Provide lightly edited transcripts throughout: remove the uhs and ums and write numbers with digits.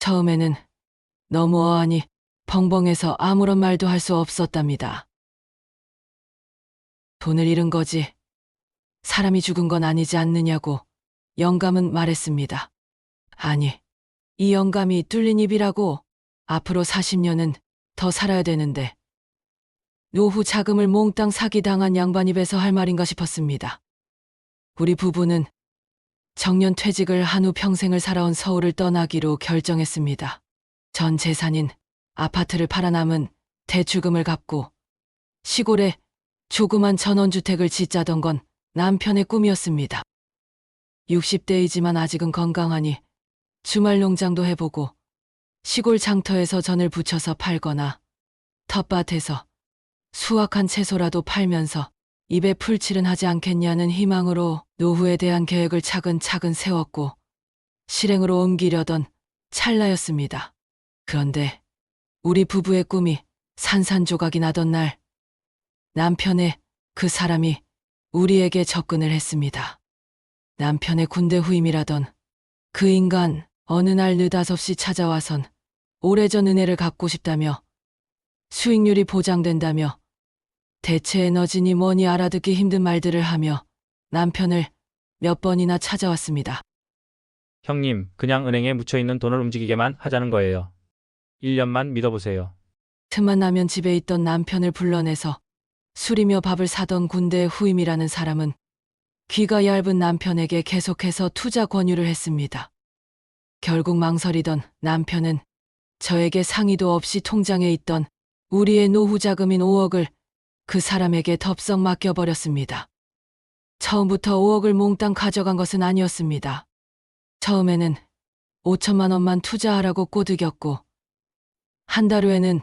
처음에는 너무 어안이 벙벙해서 아무런 말도 할 수 없었답니다. 돈을 잃은 거지. 사람이 죽은 건 아니지 않느냐고 영감은 말했습니다. 아니, 이 영감이 뚫린 입이라고. 앞으로 40년은 더 살아야 되는데 노후 자금을 몽땅 사기당한 양반 입에서 할 말인가 싶었습니다. 우리 부부는 정년 퇴직을 한 후 평생을 살아온 서울을 떠나기로 결정했습니다. 전 재산인 아파트를 팔아 남은 대출금을 갚고 시골에 조그만 전원주택을 짓자던 건 남편의 꿈이었습니다. 60대이지만 아직은 건강하니 주말 농장도 해보고 시골 장터에서 전을 부쳐서 팔거나 텃밭에서 수확한 채소라도 팔면서 입에 풀칠은 하지 않겠냐는 희망으로 노후에 대한 계획을 차근차근 세웠고 실행으로 옮기려던 찰나였습니다. 그런데 우리 부부의 꿈이 산산조각이 나던 날 남편의 그 사람이 우리에게 접근을 했습니다. 남편의 군대 후임이라던 그 인간 어느 날 느닷없이 찾아와선 오래전 은혜를 갚고 싶다며 수익률이 보장된다며 대체 에너지니 뭐니 알아듣기 힘든 말들을 하며 남편을 몇 번이나 찾아왔습니다. 형님, 그냥 은행에 묻혀있는 돈을 움직이게만 하자는 거예요. 1년만 믿어보세요. 틈만 나면 집에 있던 남편을 불러내서 술이며 밥을 사던 군대 후임이라는 사람은 귀가 얇은 남편에게 계속해서 투자 권유를 했습니다. 결국 망설이던 남편은 저에게 상의도 없이 통장에 있던 우리의 노후 자금인 5억을 그 사람에게 덥석 맡겨버렸습니다. 처음부터 5억을 몽땅 가져간 것은 아니었습니다. 처음에는 5천만 원만 투자하라고 꼬드겼고 한 달 후에는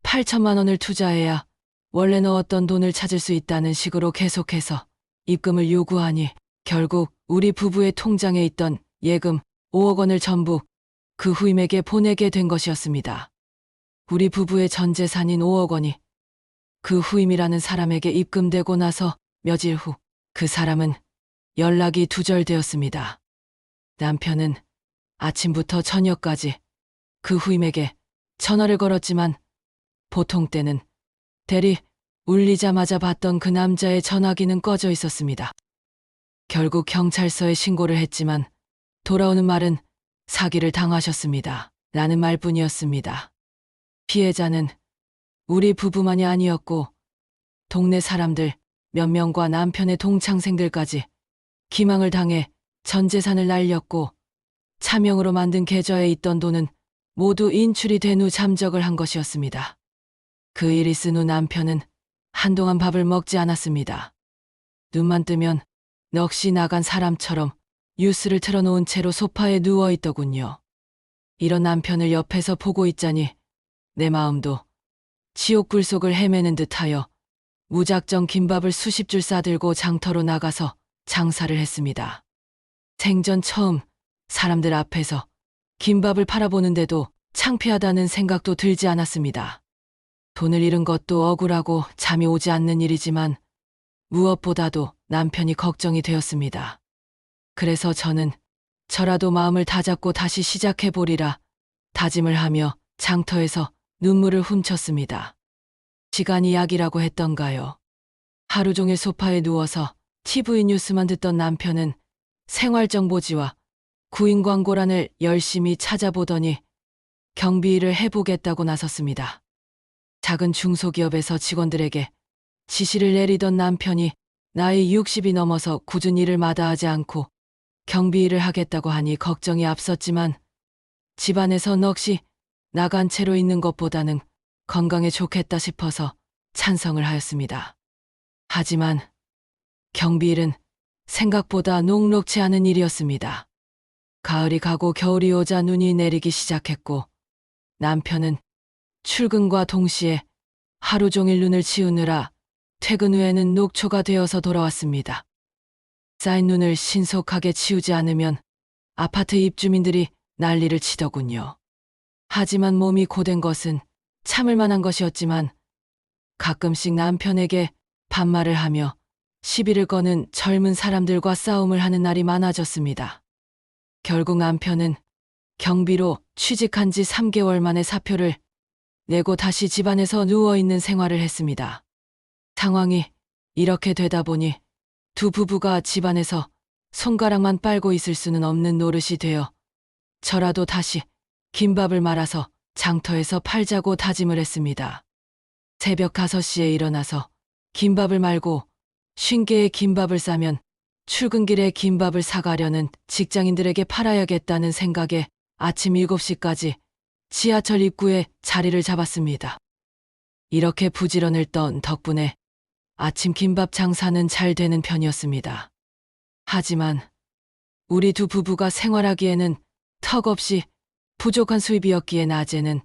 8천만 원을 투자해야 원래 넣었던 돈을 찾을 수 있다는 식으로 계속해서 입금을 요구하니 결국 우리 부부의 통장에 있던 예금 5억 원을 전부 그 후임에게 보내게 된 것이었습니다. 우리 부부의 전 재산인 5억 원이 그 후임이라는 사람에게 입금되고 나서 며칠 후 그 사람은 연락이 두절되었습니다. 남편은 아침부터 저녁까지 그 후임에게 전화를 걸었지만 보통 때는 대리 울리자마자 받던 그 남자의 전화기는 꺼져 있었습니다. 결국 경찰서에 신고를 했지만 돌아오는 말은 사기를 당하셨습니다. 라는 말뿐이었습니다. 피해자는 우리 부부만이 아니었고 동네 사람들 몇 명과 남편의 동창생들까지 기망을 당해 전 재산을 날렸고 차명으로 만든 계좌에 있던 돈은 모두 인출이 된 후 잠적을 한 것이었습니다. 그 일이 있은 후 남편은 한동안 밥을 먹지 않았습니다. 눈만 뜨면 넋이 나간 사람처럼 뉴스를 틀어놓은 채로 소파에 누워있더군요. 이런 남편을 옆에서 보고 있자니 내 마음도 지옥불 속을 헤매는 듯하여 무작정 김밥을 수십 줄 싸들고 장터로 나가서 장사를 했습니다. 생전 처음 사람들 앞에서 김밥을 팔아보는데도 창피하다는 생각도 들지 않았습니다. 돈을 잃은 것도 억울하고 잠이 오지 않는 일이지만 무엇보다도 남편이 걱정이 되었습니다. 그래서 저는 저라도 마음을 다잡고 다시 시작해보리라 다짐을 하며 장터에서 눈물을 훔쳤습니다. 시간이 약이라고 했던가요. 하루 종일 소파에 누워서 TV 뉴스만 듣던 남편은 생활정보지와 구인 광고란을 열심히 찾아보더니 경비 일을 해보겠다고 나섰습니다. 작은 중소기업에서 직원들에게 지시를 내리던 남편이 나이 60이 넘어서 굳은 일을 마다하지 않고 경비 일을 하겠다고 하니 걱정이 앞섰지만 집안에서 넋이 나간 채로 있는 것보다는 건강에 좋겠다 싶어서 찬성을 하였습니다. 하지만 경비일은 생각보다 녹록치 않은 일이었습니다. 가을이 가고 겨울이 오자 눈이 내리기 시작했고 남편은 출근과 동시에 하루 종일 눈을 치우느라 퇴근 후에는 녹초가 되어서 돌아왔습니다. 쌓인 눈을 신속하게 치우지 않으면 아파트 입주민들이 난리를 치더군요. 하지만 몸이 고된 것은 참을 만한 것이었지만 가끔씩 남편에게 반말을 하며 시비를 거는 젊은 사람들과 싸움을 하는 날이 많아졌습니다. 결국 남편은 경비로 취직한 지 3개월 만에 사표를 내고 다시 집안에서 누워있는 생활을 했습니다. 상황이 이렇게 되다 보니 두 부부가 집안에서 손가락만 빨고 있을 수는 없는 노릇이 되어 저라도 다시 김밥을 말아서 장터에서 팔자고 다짐을 했습니다. 새벽 5시에 일어나서 김밥을 말고 50개의 김밥을 싸면 출근길에 김밥을 사가려는 직장인들에게 팔아야겠다는 생각에 아침 7시까지 지하철 입구에 자리를 잡았습니다. 이렇게 부지런을 떤 덕분에 아침 김밥 장사는 잘 되는 편이었습니다. 하지만 우리 두 부부가 생활하기에는 턱없이 부족한 수입이었기에 낮에는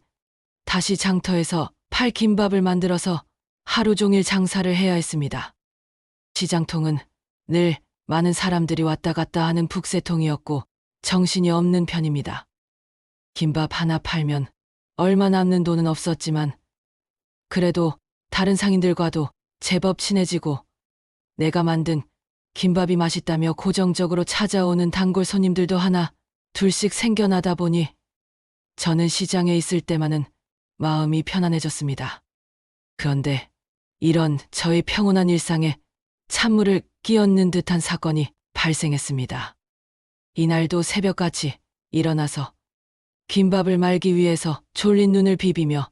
다시 장터에서 팔 김밥을 만들어서 하루 종일 장사를 해야 했습니다. 시장통은 늘 많은 사람들이 왔다 갔다 하는 북새통이었고 정신이 없는 편입니다. 김밥 하나 팔면 얼마 남는 돈은 없었지만 그래도 다른 상인들과도 제법 친해지고 내가 만든 김밥이 맛있다며 고정적으로 찾아오는 단골 손님들도 하나 둘씩 생겨나다 보니 저는 시장에 있을 때만은 마음이 편안해졌습니다. 그런데 이런 저의 평온한 일상에 찬물을 끼얹는 듯한 사건이 발생했습니다. 이날도 새벽같이 일어나서 김밥을 말기 위해서 졸린 눈을 비비며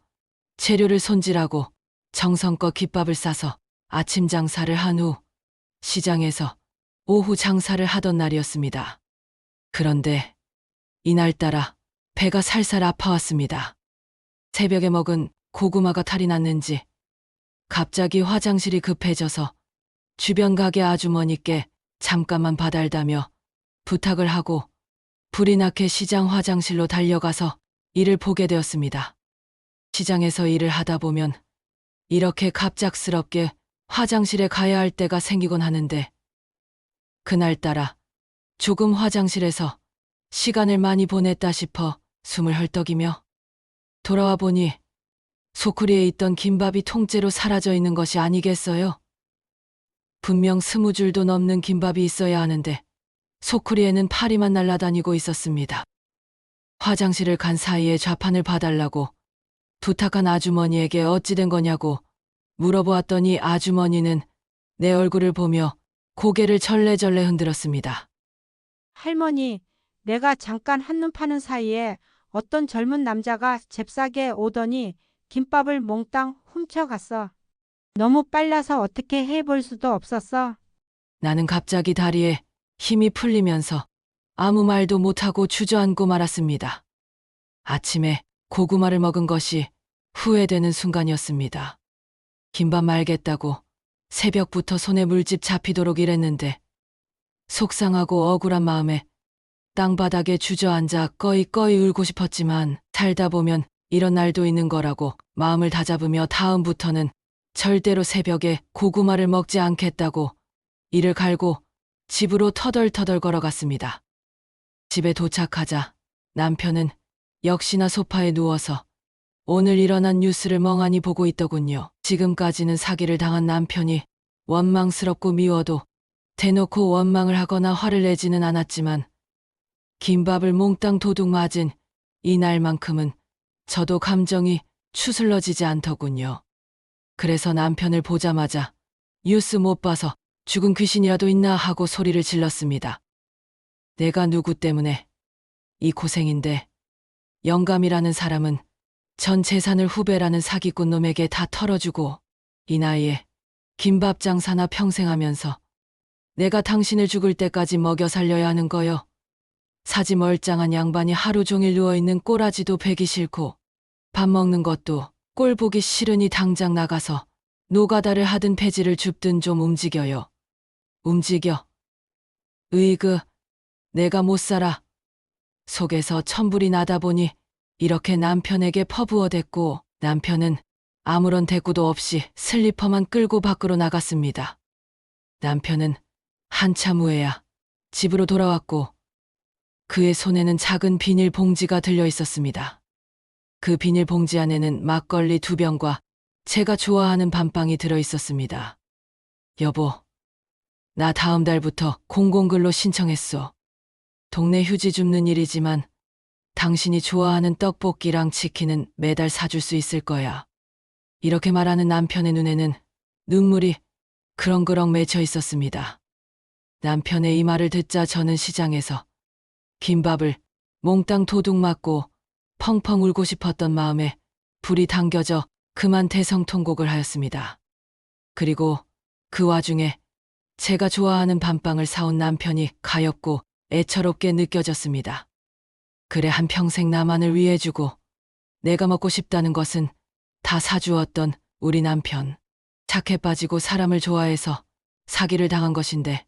재료를 손질하고 정성껏 김밥을 싸서 아침 장사를 한 후 시장에서 오후 장사를 하던 날이었습니다. 그런데 이날따라 배가 살살 아파왔습니다. 새벽에 먹은 고구마가 탈이 났는지 갑자기 화장실이 급해져서 주변 가게 아주머니께 잠깐만 봐달다며 부탁을 하고 불이 나게 시장 화장실로 달려가서 이를 보게 되었습니다. 시장에서 일을 하다 보면 이렇게 갑작스럽게 화장실에 가야 할 때가 생기곤 하는데 그날따라 조금 화장실에서 시간을 많이 보냈다 싶어 숨을 헐떡이며 돌아와 보니 소쿠리에 있던 김밥이 통째로 사라져 있는 것이 아니겠어요? 분명 20줄도 넘는 김밥이 있어야 하는데 소쿠리에는 파리만 날아다니고 있었습니다. 화장실을 간 사이에 좌판을 봐달라고 부탁한 아주머니에게 어찌 된 거냐고 물어보았더니 아주머니는 내 얼굴을 보며 고개를 절레절레 흔들었습니다. 할머니, 내가 잠깐 한눈 파는 사이에 어떤 젊은 남자가 잽싸게 오더니 김밥을 몽땅 훔쳐갔어. 너무 빨라서 어떻게 해볼 수도 없었어. 나는 갑자기 다리에 힘이 풀리면서 아무 말도 못하고 주저앉고 말았습니다. 아침에 고구마를 먹은 것이 후회되는 순간이었습니다. 김밥 말겠다고 새벽부터 손에 물집 잡히도록 일했는데 속상하고 억울한 마음에 땅바닥에 주저앉아 꺼이꺼이 울고 싶었지만 살다 보면 이런 날도 있는 거라고 마음을 다잡으며 다음부터는 절대로 새벽에 고구마를 먹지 않겠다고 이를 갈고 집으로 터덜터덜 걸어갔습니다. 집에 도착하자 남편은 역시나 소파에 누워서 오늘 일어난 뉴스를 멍하니 보고 있더군요. 지금까지는 사기를 당한 남편이 원망스럽고 미워도 대놓고 원망을 하거나 화를 내지는 않았지만 김밥을 몽땅 도둑 맞은 이날만큼은 저도 감정이 추슬러지지 않더군요. 그래서 남편을 보자마자 뉴스 못 봐서 죽은 귀신이라도 있나 하고 소리를 질렀습니다. 내가 누구 때문에 이 고생인데 영감이라는 사람은 전 재산을 후배라는 사기꾼 놈에게 다 털어주고 이 나이에 김밥 장사나 평생 하면서 내가 당신을 죽을 때까지 먹여 살려야 하는 거요. 사지 멀짱한 양반이 하루 종일 누워있는 꼬라지도 베기 싫고 밥 먹는 것도 꼴 보기 싫으니 당장 나가서 노가다를 하든 폐지를 줍든 좀 움직여요. 움직여. 으이그, 내가 못 살아. 속에서 천불이 나다 보니 이렇게 남편에게 퍼부어댔고 남편은 아무런 대꾸도 없이 슬리퍼만 끌고 밖으로 나갔습니다. 남편은 한참 후에야 집으로 돌아왔고 그의 손에는 작은 비닐봉지가 들려 있었습니다. 그 비닐봉지 안에는 막걸리 2병과 제가 좋아하는 밤빵이 들어 있었습니다. 여보, 나 다음 달부터 공공근로 신청했어. 동네 휴지 줍는 일이지만 당신이 좋아하는 떡볶이랑 치킨은 매달 사줄 수 있을 거야. 이렇게 말하는 남편의 눈에는 눈물이 그렁그렁 맺혀 있었습니다. 남편의 이 말을 듣자 저는 시장에서 김밥을 몽땅 도둑 맞고 펑펑 울고 싶었던 마음에 불이 당겨져 그만 대성통곡을 하였습니다. 그리고 그 와중에 제가 좋아하는 밤빵을 사온 남편이 가엾고 애처롭게 느껴졌습니다. 그래 한평생 나만을 위해주고 내가 먹고 싶다는 것은 다 사주었던 우리 남편. 착해 빠지고 사람을 좋아해서 사기를 당한 것인데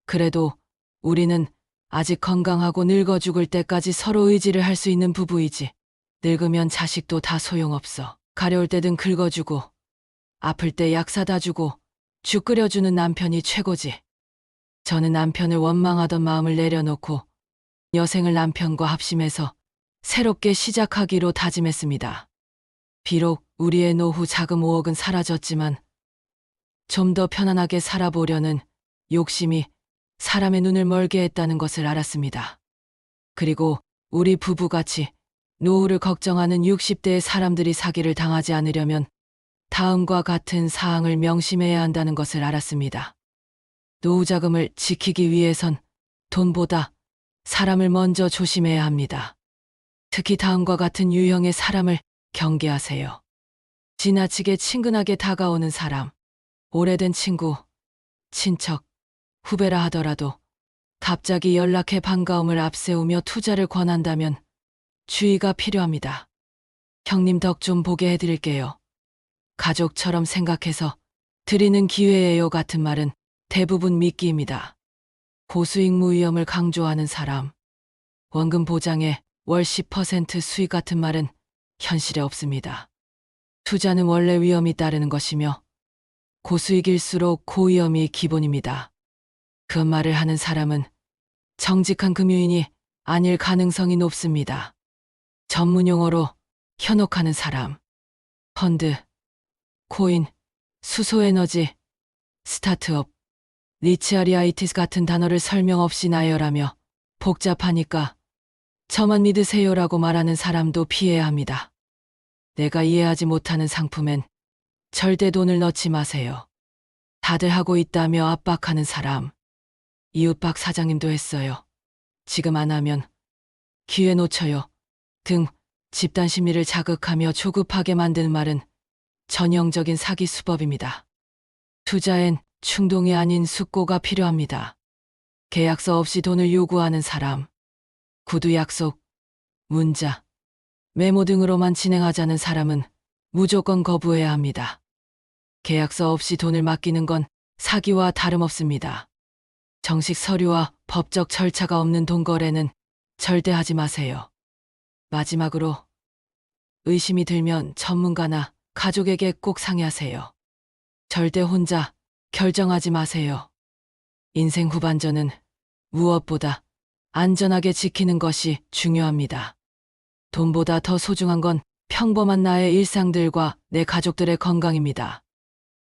그래도 우리는 아직 건강하고 늙어 죽을 때까지 서로 의지를 할 수 있는 부부이지. 늙으면 자식도 다 소용없어. 가려울 때든 긁어주고 아플 때 약 사다 주고 죽 끓여주는 남편이 최고지. 저는 남편을 원망하던 마음을 내려놓고 여생을 남편과 합심해서 새롭게 시작하기로 다짐했습니다. 비록 우리의 노후 자금 5억은 사라졌지만 좀 더 편안하게 살아보려는 욕심이 사람의 눈을 멀게 했다는 것을 알았습니다. 그리고 우리 부부같이 노후를 걱정하는 60대의 사람들이 사기를 당하지 않으려면 다음과 같은 사항을 명심해야 한다는 것을 알았습니다. 노후 자금을 지키기 위해선 돈보다 사람을 먼저 조심해야 합니다. 특히 다음과 같은 유형의 사람을 경계하세요. 지나치게 친근하게 다가오는 사람, 오래된 친구, 친척, 후배라 하더라도 갑자기 연락해 반가움을 앞세우며 투자를 권한다면 주의가 필요합니다. 형님 덕 좀 보게 해드릴게요. 가족처럼 생각해서 드리는 기회예요 같은 말은 대부분 미끼입니다. 고수익 무위험을 강조하는 사람, 원금 보장에 월 10% 수익 같은 말은 현실에 없습니다. 투자는 원래 위험이 따르는 것이며 고수익일수록 고위험이 기본입니다. 그 말을 하는 사람은 정직한 금융인이 아닐 가능성이 높습니다. 전문 용어로 현혹하는 사람, 펀드, 코인, 수소에너지, 스타트업, 리치아리아이티스 같은 단어를 설명 없이 나열하며 복잡하니까 저만 믿으세요라고 말하는 사람도 피해야 합니다. 내가 이해하지 못하는 상품엔 절대 돈을 넣지 마세요. 다들 하고 있다며 압박하는 사람. 이웃박 사장님도 했어요. 지금 안 하면 기회 놓쳐요. 등 집단 심리를 자극하며 조급하게 만드는 말은 전형적인 사기 수법입니다. 투자엔 충동이 아닌 숙고가 필요합니다. 계약서 없이 돈을 요구하는 사람, 구두 약속, 문자, 메모 등으로만 진행하자는 사람은 무조건 거부해야 합니다. 계약서 없이 돈을 맡기는 건 사기와 다름없습니다. 정식 서류와 법적 절차가 없는 돈 거래는 절대 하지 마세요. 마지막으로 의심이 들면 전문가나 가족에게 꼭 상의하세요. 절대 혼자 결정하지 마세요. 인생 후반전은 무엇보다 안전하게 지키는 것이 중요합니다. 돈보다 더 소중한 건 평범한 나의 일상들과 내 가족들의 건강입니다.